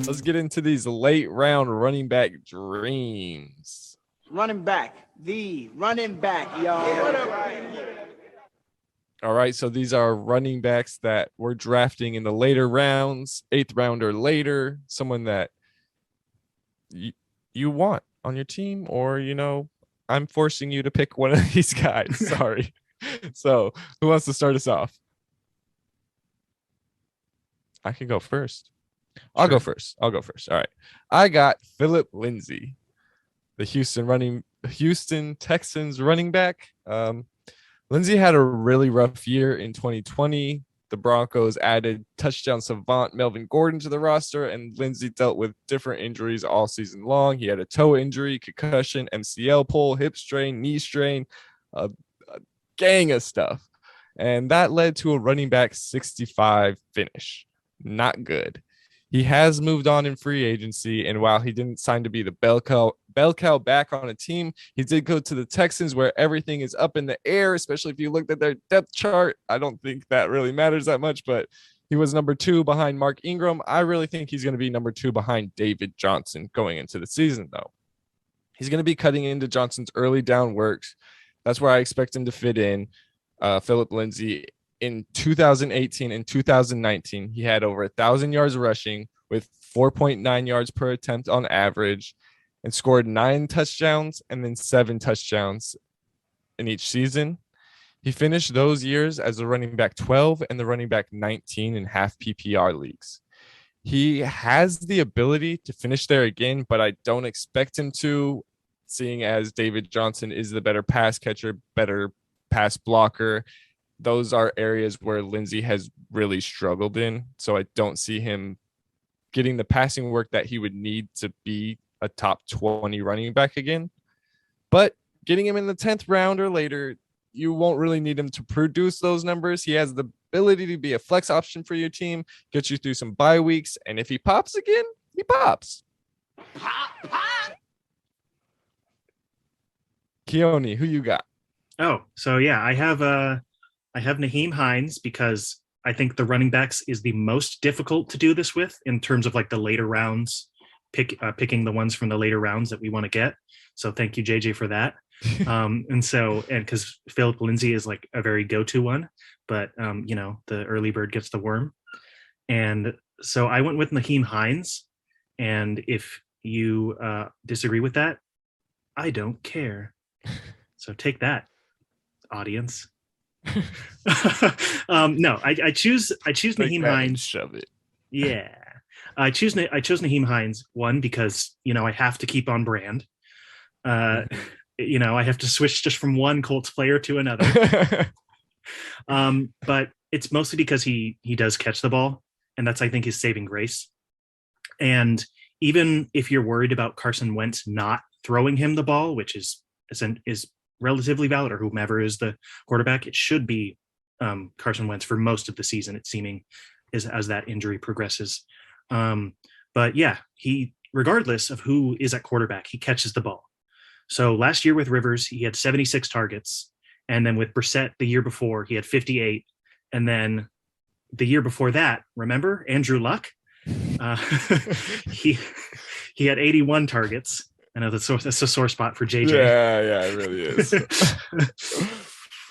Let's get into these late round running back dreams. Running back, y'all. All right, so these are running backs that we're drafting in the later rounds, 8th round or later, someone that you want on your team, or I'm forcing you to pick one of these guys. Sorry. So, who wants to start us off? I can go first. I'll go first. All right. I got Philip Lindsay, the Houston Texans running back. Lindsay had a really rough year in 2020. The Broncos added touchdown savant Melvin Gordon to the roster, and Lindsay dealt with different injuries all season long. He had a toe injury, concussion, MCL pull, hip strain, knee strain, a gang of stuff. And that led to a running back 65 finish. Not good. He has moved on in free agency, and while he didn't sign to be the bell cow back on a team, he did go to the Texans, where everything is up in the air, especially if you looked at their depth chart. I don't think that really matters that much, but he was number 2 behind Mark Ingram. I really think he's going to be number 2 behind David Johnson going into the season, though. He's going to be cutting into Johnson's early down works. That's where I expect him to fit in. Philip Lindsay, in 2018 and 2019, he had over 1,000 yards rushing with 4.9 yards per attempt on average, and scored 9 touchdowns and then 7 touchdowns in each season. He finished those years as the running back 12 and the running back 19 in half PPR leagues. He has the ability to finish there again, but I don't expect him to, seeing as David Johnson is the better pass catcher, better pass blocker. Those are areas where Lindsay has really struggled in. So I don't see him getting the passing work that he would need to be a top 20 running back again. But getting him in the 10th round or later, you won't really need him to produce those numbers. He has the ability to be a flex option for your team, get you through some bye weeks. And if he pops again, he pops. Pop. Keone, who you got? Oh, so yeah, I have Nyheim Hines, because I think the running backs is the most difficult to do this with in terms of like the later rounds, picking the ones from the later rounds that we want to get. So thank you, JJ, for that. And because Philip Lindsay is like a very go-to one, but the early bird gets the worm. And so I went with Nyheim Hines. And if you disagree with that, I don't care. So take that, audience. No, I choose Nyheim Hines. Shove it. Yeah, I chose Nyheim Hines, one, because I have to keep on brand. I have to switch just from one Colts player to another. But it's mostly because he does catch the ball, and that's, I think, his saving grace. And even if you're worried about Carson Wentz not throwing him the ball, which is relatively valid, or whomever is the quarterback, it should be Carson Wentz for most of the season, it's seeming, as that injury progresses. But yeah, he, regardless of who is at quarterback, he catches the ball. So last year with Rivers, he had 76 targets. And then with Brissett the year before, he had 58. And then the year before that, remember Andrew Luck? He had 81 targets. I know that's a sore spot for JJ. Yeah, it really is.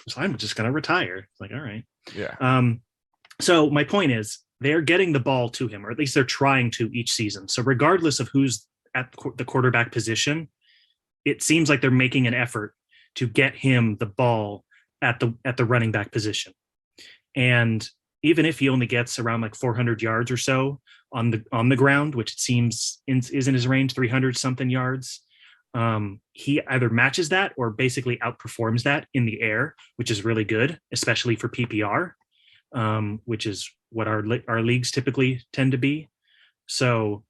So I'm just going to retire. It's like, all right. Yeah. So my point is, they're getting the ball to him, or at least they're trying to each season. So regardless of who's at the quarterback position, it seems like they're making an effort to get him the ball at the running back position. And even if he only gets around like 400 yards or so on the ground, which it seems is in his range, 300 something yards, he either matches that or basically outperforms that in the air, which is really good, especially for PPR, which is what our leagues typically tend to be. So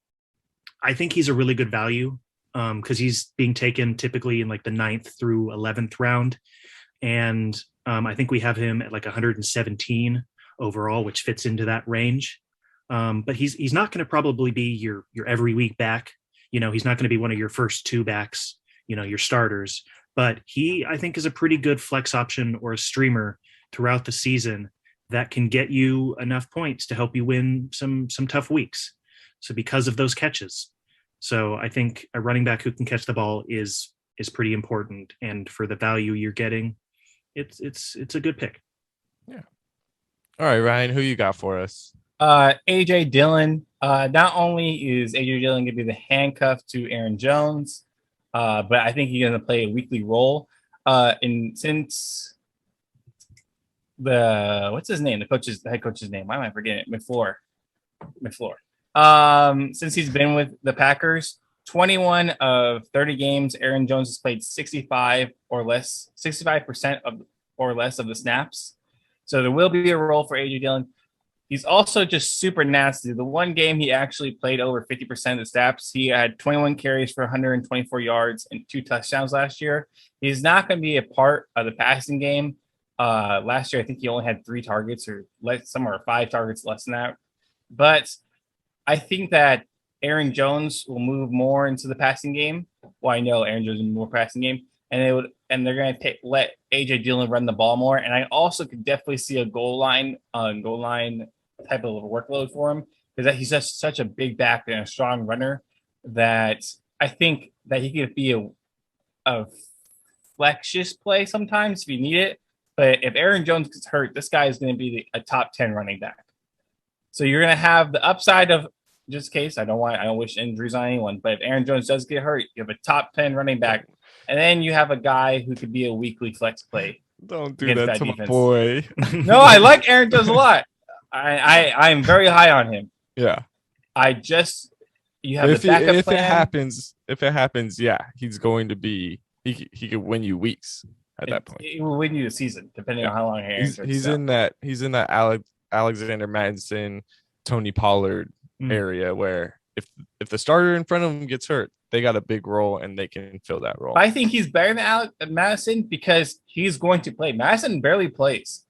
I think he's a really good value, because he's being taken typically in like the 9th through 11th round. And I think we have him at like 117 overall, which fits into that range. But he's not going to probably be your every week back. He's not going to be one of your first 2 backs, your starters. But he, I think, is a pretty good flex option or a streamer throughout the season that can get you enough points to help you win some tough weeks. So because of those catches. So I think a running back who can catch the ball is pretty important. And for the value you're getting, it's a good pick. Yeah. All right, Ryan, who you got for us? AJ Dillon. Not only is AJ Dillon going to be the handcuff to Aaron Jones, but I think he's going to play a weekly role. And since what's his name? The head coach's name. Why am I forgetting it? McFleur. Since he's been with the Packers, 21 of 30 games, Aaron Jones has played 65% or less of the snaps. So there will be a role for AJ Dillon. He's also just super nasty. The one game he actually played over 50% of the snaps, he had 21 carries for 124 yards and 2 touchdowns last year. He's not going to be a part of the passing game. Last year, I think he only had 3 targets or somewhere 5 targets less than that. But I think that Aaron Jones will move more into the passing game. Well, I know Aaron Jones will move more passing game, and they're going to let AJ Dillon run the ball more. And I also could definitely see a goal line type of workload for him because he's just such a big back and a strong runner that I think that he could be a flexious play sometimes if you need it. But if Aaron Jones gets hurt, this guy is going to be a top 10 running back. So you're going to have the upside of just in case. I don't wish injuries on anyone, but if Aaron Jones does get hurt, you have a top 10 running back, and then you have a guy who could be a weekly flex play. Don't do that to defense. My boy. No, I like Aaron Jones a lot. I'm very high on him. Yeah. You have the backup plan. If it happens, yeah, he's going to be. He could win you weeks at that point. He will win you the season, depending on how long he's in that. He's in that Alexander Madison, Tony Pollard area where if the starter in front of him gets hurt, they got a big role and they can fill that role. I think he's better than Madison because he's going to play. Madison barely plays.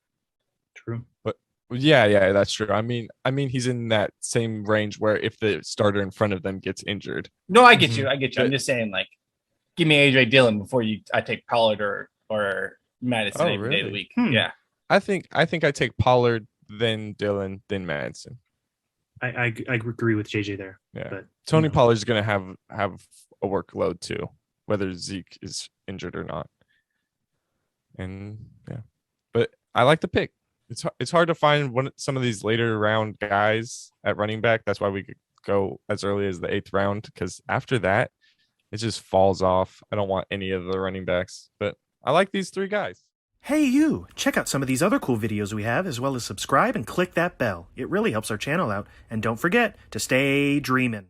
True. But yeah, that's true. I mean he's in that same range where if the starter in front of them gets injured. No, I get you. I'm just saying, like, give me AJ Dillon before I take Pollard or Madison every day of the week. Yeah. I think I take Pollard, then Dillon, then Madison. I agree with JJ there. Yeah, but Tony Pollard's going to have a workload too, whether Zeke is injured or not. And yeah, but I like the pick. It's hard to find some of these later round guys at running back. That's why we could go as early as the 8th round because after that, it just falls off. I don't want any of the running backs, but I like these 3 guys. Hey you! Check out some of these other cool videos we have, as well as subscribe and click that bell. It really helps our channel out. And don't forget to stay dreamin'.